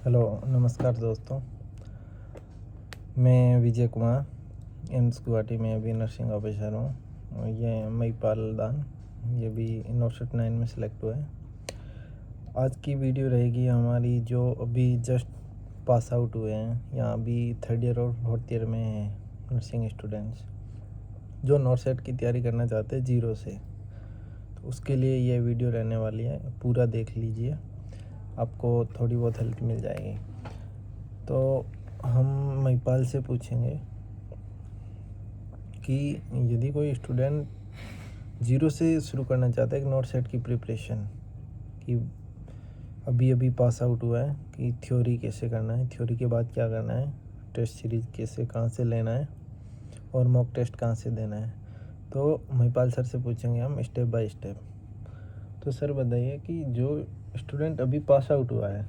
Hello नमस्कार दोस्तों। मैं विजय कुमार एम्स गुवाहाटी में अभी नर्सिंग ऑफिसर हूँ। ये महिपाल दान ये भी नॉर्सेट 9 में सिलेक्ट हुआ है। आज की वीडियो रहेगी हमारी जो अभी जस्ट पास आउट हुए हैं, यहाँ अभी थर्ड ईयर और फोर्थ ईयर में हैं नर्सिंग स्टूडेंट्स जो नॉर्सेट की तैयारी करना चाहते हैं जीरो से। तो उसके लिए ये वीडियो रहने वाली है, पूरा देख लीजिए, आपको थोड़ी बहुत हेल्प मिल जाएगी। तो हम महिपाल से पूछेंगे कि यदि कोई स्टूडेंट जीरो से शुरू करना चाहता है एक नॉट सेट की प्रिपरेशन, कि अभी अभी पास आउट हुआ है, कि थ्योरी कैसे करना है, थ्योरी के बाद क्या करना है, टेस्ट सीरीज कैसे कहाँ से लेना है और मॉक टेस्ट कहाँ से देना है, तो महिपाल सर से पूछेंगे हम स्टेप बाय स्टेप। तो सर बताइए कि जो स्टूडेंट अभी पास आउट हुआ है,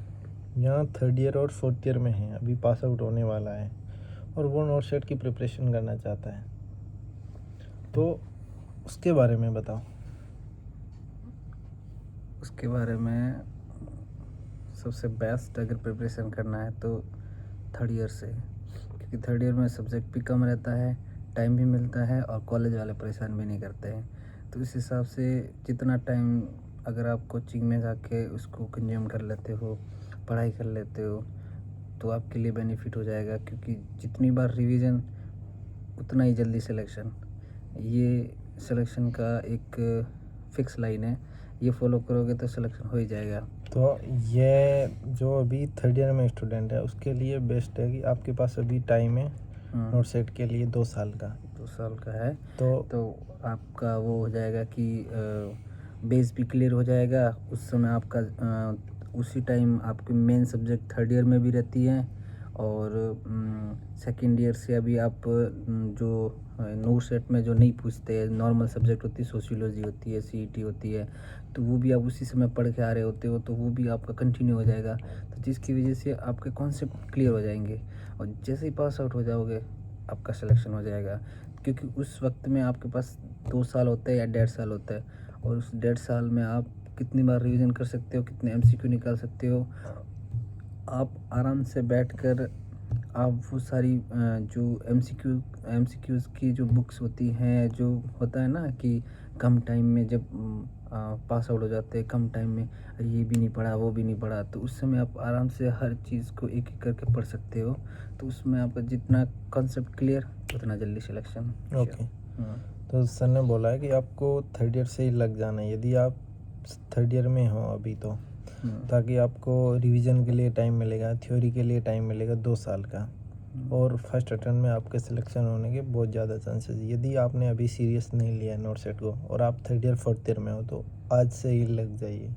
यहाँ थर्ड ईयर और फोर्थ ईयर में है, अभी पास आउट होने वाला है और वो नॉट सेट की प्रिपरेशन करना चाहता है, तो उसके बारे में बताओ। उसके बारे में सबसे बेस्ट अगर प्रिपरेशन करना है तो थर्ड ईयर से, क्योंकि थर्ड ईयर में सब्जेक्ट भी कम रहता है, टाइम भी मिलता है और कॉलेज वाले परेशान भी नहीं करते हैं। तो इस हिसाब से जितना टाइम अगर आप कोचिंग में जाके उसको कंज्यूम कर लेते हो, पढ़ाई कर लेते हो, तो आपके लिए बेनिफिट हो जाएगा। क्योंकि जितनी बार रिवीजन उतना ही जल्दी सिलेक्शन, ये सिलेक्शन का एक फिक्स लाइन है। ये फॉलो करोगे तो सिलेक्शन हो ही जाएगा। तो ये जो अभी थर्ड ईयर में स्टूडेंट है उसके लिए बेस्ट है कि आपके पास अभी टाइम है नोट सेट के लिए 2 साल का। 2 साल का है तो आपका वो हो जाएगा कि बेस भी क्लियर हो जाएगा। उस समय आपका उसी टाइम आपकी मेन सब्जेक्ट थर्ड ईयर में भी रहती है और सेकेंड ईयर से अभी आप जो नोट सेट में जो नहीं पूछते हैं, नॉर्मल सब्जेक्ट होती है, सोशियोलॉजी होती है, सीईटी होती है, तो वो भी आप उसी समय पढ़ के आ रहे होते हो, तो वो भी आपका कंटिन्यू हो जाएगा। तो जिसकी वजह से आपके कॉन्सेप्ट क्लियर हो जाएंगे और जैसे ही पास आउट हो जाओगे आपका सिलेक्शन हो जाएगा। क्योंकि उस वक्त में आपके पास 2 साल होता है या 1.5 साल होता है और उस 1.5 साल में आप कितनी बार रिवीजन कर सकते हो, कितने एमसीक्यू निकाल सकते हो। आप आराम से बैठकर आप वो सारी जो एमसीक्यूज़ की जो बुक्स होती हैं, जो होता है ना कि कम टाइम में जब पास आउट हो जाते हैं, कम टाइम में ये भी नहीं पढ़ा वो भी नहीं पढ़ा, तो उस समय आप आराम से हर चीज़ को एक एक करके पढ़ सकते हो। तो उसमें आपका जितना कॉन्सेप्ट क्लियर उतना जल्दी सिलेक्शन। ओके, तो सर ने बोला है कि आपको थर्ड ईयर से ही लग जाना है यदि आप थर्ड ईयर में हो अभी, तो ताकि आपको रिवीजन के लिए टाइम मिलेगा, थ्योरी के लिए टाइम मिलेगा 2 साल का, और फर्स्ट अटेम्प्ट में आपके सिलेक्शन होने के बहुत ज़्यादा चांसेस। यदि आपने अभी सीरियस नहीं लिया नोट सेट को और आप थर्ड ईयर फोर्थ ईयर में हो तो आज से ही लग जाइए,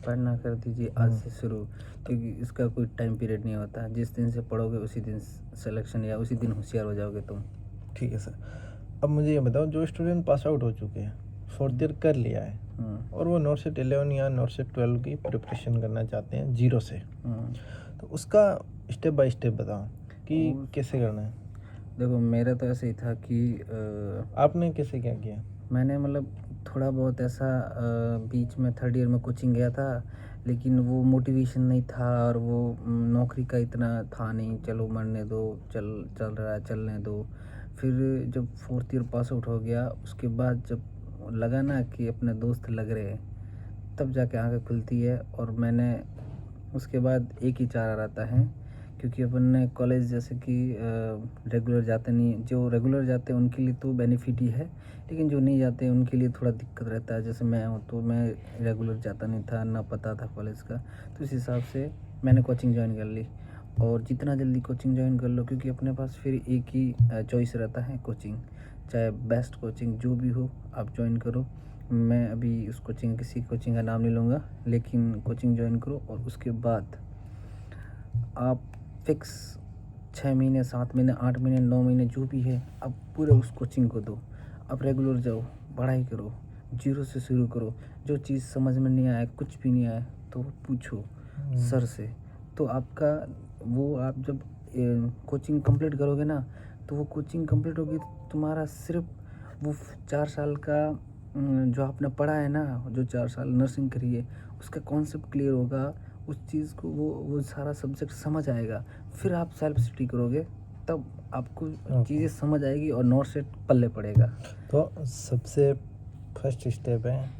पढ़ना कर दीजिए आज से शुरू। क्योंकि इसका कोई टाइम पीरियड नहीं होता, जिस दिन से पढ़ोगे उसी दिन सिलेक्शन या उसी दिन होशियार हो जाओगे तुम। ठीक है सर। अब मुझे ये बताओ, जो स्टूडेंट पास आउट हो चुके हैं, फोर्थ ईयर कर लिया है और वो नोट सेट 11 या नोट सेट 12 की प्रिपरेशन करना चाहते हैं जीरो से, तो उसका स्टेप बाय स्टेप बताओ कि कैसे करना है। देखो मेरा तो ऐसे ही था कि आपने कैसे क्या किया? मैंने मतलब थोड़ा बहुत ऐसा बीच में थर्ड ईयर में कोचिंग गया था, लेकिन वो मोटिवेशन नहीं था और वो नौकरी का इतना था नहीं, चलो मरने दो, चल चल रहा है चलने दो। फिर जब फोर्थ ईयर पास आउट हो गया उसके बाद जब लगा ना कि अपने दोस्त लग रहे हैं, तब जाके आंखें खुलती है। और मैंने उसके बाद एक ही चारा रहता है, क्योंकि अपन ने कॉलेज जैसे कि रेगुलर जाते नहीं, जो रेगुलर जाते हैं उनके लिए तो बेनिफिट ही है, लेकिन जो नहीं जाते उनके लिए थोड़ा दिक्कत रहता है। जैसे मैं हूँ तो मैं रेगुलर जाता नहीं था, ना पता था कॉलेज का, तो इस हिसाब से मैंने कोचिंग ज्वाइन कर ली। और जितना जल्दी कोचिंग ज्वाइन कर लो, क्योंकि अपने पास फिर एक ही चॉइस रहता है कोचिंग, चाहे बेस्ट कोचिंग जो भी हो आप ज्वाइन करो। मैं अभी उस कोचिंग किसी कोचिंग का नाम नहीं लूँगा, लेकिन कोचिंग ज्वाइन करो और उसके बाद आप फिक्स 6 महीने 7 महीने 8 महीने 9 महीने जो भी है, आप पूरे उस कोचिंग को दो। आप रेगुलर जाओ, पढ़ाई करो, जीरो से शुरू करो। जो चीज़ समझ में नहीं आए, कुछ भी नहीं आए, तो पूछो सर से। तो आपका वो आप जब कोचिंग कंप्लीट करोगे ना, तो वो कोचिंग कंप्लीट होगी तो तुम्हारा सिर्फ वो 4 साल का जो आपने पढ़ा है ना, जो 4 साल नर्सिंग करी है, उसका कॉन्सेप्ट क्लियर होगा उस चीज़ को वो सारा सब्जेक्ट समझ आएगा, फिर आप सेल्फ स्टडी करोगे, तब आपको चीज़ें समझ आएगी और नोट सेट पल्ले पड़ेगा। तो सबसे फर्स्ट स्टेप है,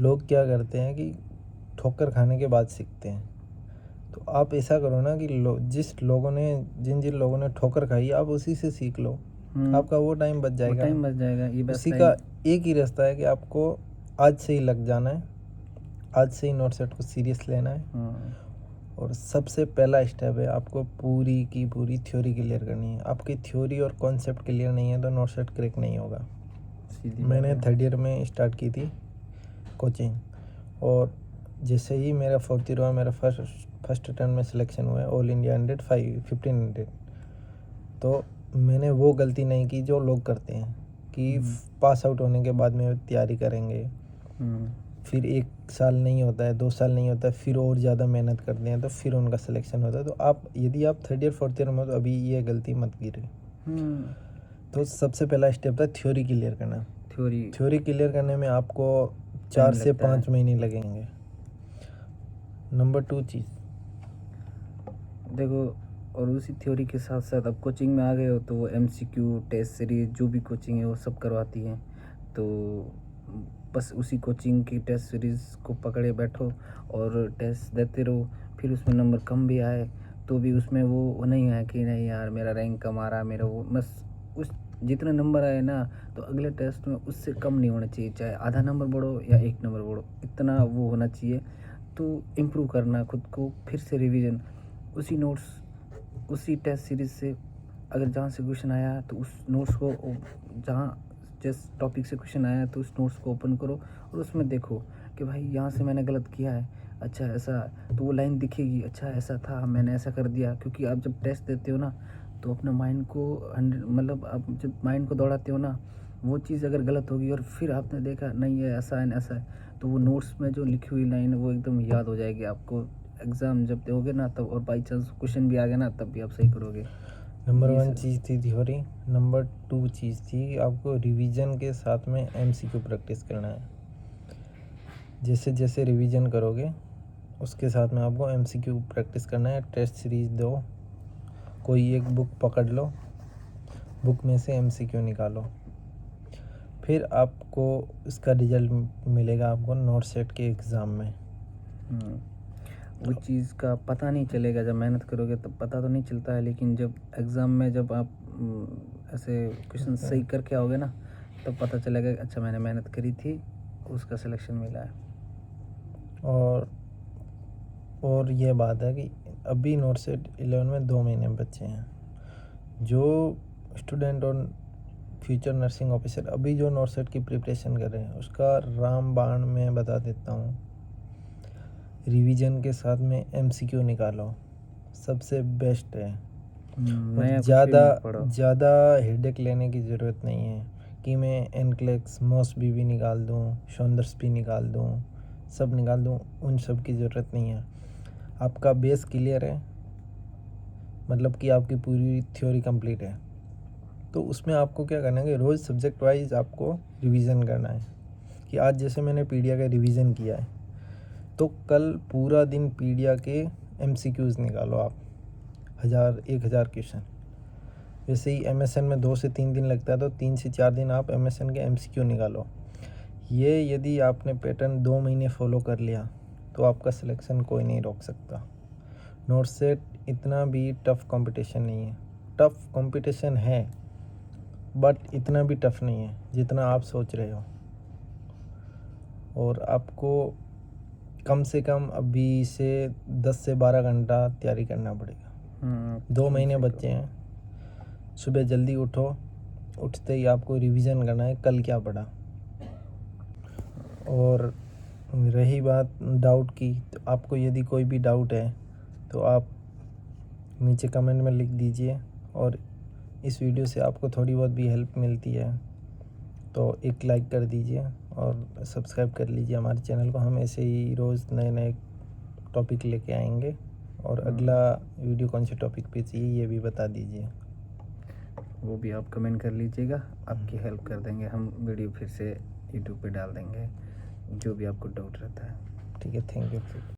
लोग क्या करते हैं कि ठोकर खाने के बाद सीखते हैं। तो आप ऐसा करो ना कि जिन जिन लोगों ने ठोकर खाई, आप उसी से सीख लो। आपका वो टाइम बच वो जाएगा। टाइम बच जाएगा। ये बेस्ट उसी टाइम। का एक ही रास्ता है कि आपको आज से ही लग जाना है, आज से ही नोट सेट को सीरियस लेना है। और सबसे पहला स्टेप है, आपको पूरी की पूरी थ्योरी क्लियर करनी है। आपकी थ्योरी और कॉन्सेप्ट क्लियर नहीं है तो नोट सेट क्रैक नहीं होगा। मैंने थर्ड ईयर में स्टार्ट की थी कोचिंग, और जैसे ही मेरा फोर्थ ईयर हुआ, मेरा फर्स्ट अटेम्प्ट में सिलेक्शन हुआ ऑल इंडिया 1500। तो मैंने वो गलती नहीं की जो लोग करते हैं कि पास आउट होने के बाद में तैयारी करेंगे, फिर 1 साल नहीं होता है, 2 साल नहीं होता है, फिर और ज़्यादा मेहनत करते हैं तो फिर उनका सिलेक्शन होता है। तो यदि आप थर्ड ईयर फोर्थ ईयर में हो तो अभी ये गलती मत कीजिए। तो सबसे पहला स्टेप था थ्योरी क्लियर करना। थ्योरी क्लियर करने में आपको 4 से 5 महीने लगेंगे। नंबर 2 चीज़ देखो, और उसी थ्योरी के साथ साथ अब कोचिंग में आ गए हो तो वो MCQ टेस्ट सीरीज जो भी कोचिंग है वो सब करवाती है। तो बस उसी कोचिंग की टेस्ट सीरीज़ को पकड़े बैठो और टेस्ट देते रहो। फिर उसमें नंबर कम भी आए तो भी उसमें वो नहीं है कि नहीं यार मेरा रैंक कम आ रहा, मेरा वो बस उस जितने नंबर आए ना, तो अगले टेस्ट में उससे कम नहीं होना चाहिए, चाहे आधा नंबर बढ़ो या 1 नंबर बढ़ो, इतना वो होना चाहिए। तो इम्प्रूव करना खुद को, फिर से रिवीजन, उसी नोट्स, उसी टेस्ट सीरीज से अगर जहाँ से क्वेश्चन आया तो उस नोट्स को, जहाँ जिस टॉपिक से क्वेश्चन आया तो उस नोट्स को ओपन करो और उसमें देखो कि भाई यहाँ से मैंने गलत किया है, अच्छा ऐसा, तो वो लाइन दिखेगी, अच्छा ऐसा था, मैंने ऐसा कर दिया। क्योंकि आप जब टेस्ट देते हो ना तो अपने माइंड को मतलब आप जब माइंड को दौड़ाते हो ना, वो चीज़ अगर गलत होगी और फिर आपने देखा नहीं है ऐसा है ऐसा है, तो वो नोट्स में जो लिखी हुई लाइन है वो एकदम याद हो जाएगी आपको। एग्ज़ाम जब दोगे ना तब, और बाई चांस क्वेश्चन भी आ गया ना तब भी आप सही करोगे। नंबर 1 चीज़ थी थ्योरी। नंबर 2 चीज़ थी आपको रिवीजन के साथ में MCQ प्रैक्टिस करना है। जैसे जैसे रिवीजन करोगे उसके साथ में आपको MCQ प्रैक्टिस करना है। टेस्ट सीरीज दो, कोई एक बुक पकड़ लो, बुक में से MCQ निकालो, फिर आपको इसका रिजल्ट मिलेगा आपको नोट सेट के एग्ज़ाम में। वो चीज़ का पता नहीं चलेगा, जब मेहनत करोगे तब पता तो नहीं चलता है, लेकिन जब एग्ज़ाम में जब आप ऐसे क्वेश्चन सही करके आओगे ना तब पता चलेगा कि अच्छा मैंने मेहनत करी थी, उसका सिलेक्शन मिला है। और ये बात है कि अभी नोट सेट 11 में 2 महीने बचे हैं। जो स्टूडेंट और फ्यूचर नर्सिंग ऑफिसर अभी जो नोट सेट की प्रिपरेशन कर रहे हैं उसका रामबाण मैं बता देता हूँ। रिवीजन के साथ में MCQ निकालो, सबसे बेस्ट है। और ज़्यादा हेडेक लेने की ज़रूरत नहीं है कि मैं NCLEX MOSB निकाल दूँ, SAUNDERS निकाल दूँ, सब निकाल दूँ, उन सब की ज़रूरत नहीं है। आपका बेस क्लियर है, मतलब कि आपकी पूरी थ्योरी कंप्लीट है, तो उसमें आपको क्या करना है कि रोज़ सब्जेक्ट वाइज आपको रिवीजन करना है। कि आज जैसे मैंने पीडिया का रिवीजन किया है तो कल पूरा दिन पीडिया के MCQs निकालो आप, 1000 क्वेश्चन। वैसे ही MSN में 2 से 3 दिन लगता है तो 3 से 4 दिन आप MSN के MCQ निकालो। ये यदि आपने पैटर्न 2 महीने फॉलो कर लिया तो आपका सिलेक्शन कोई नहीं रोक सकता। नोट सेट इतना भी टफ़ कंपटीशन नहीं है। टफ़ कंपटीशन है बट इतना भी टफ़ नहीं है जितना आप सोच रहे हो। और आपको कम से कम अभी से 10 से 12 घंटा तैयारी करना पड़ेगा। 2 महीने बच्चे हैं। सुबह जल्दी उठो, उठते ही आपको रिवीजन करना है कल क्या पढ़ा। और रही बात डाउट की, तो आपको यदि कोई भी डाउट है तो आप नीचे कमेंट में लिख दीजिए। और इस वीडियो से आपको थोड़ी बहुत भी हेल्प मिलती है तो एक लाइक कर दीजिए और सब्सक्राइब कर लीजिए हमारे चैनल को। हम ऐसे ही रोज़ नए नए टॉपिक लेके आएंगे। और अगला वीडियो कौन से टॉपिक पे चाहिए ये भी बता दीजिए, वो भी आप कमेंट कर लीजिएगा, आपकी हेल्प कर देंगे। हम वीडियो फिर से यूट्यूब पे डाल देंगे जो भी आपको डाउट रहता है। ठीक है, थैंक यू।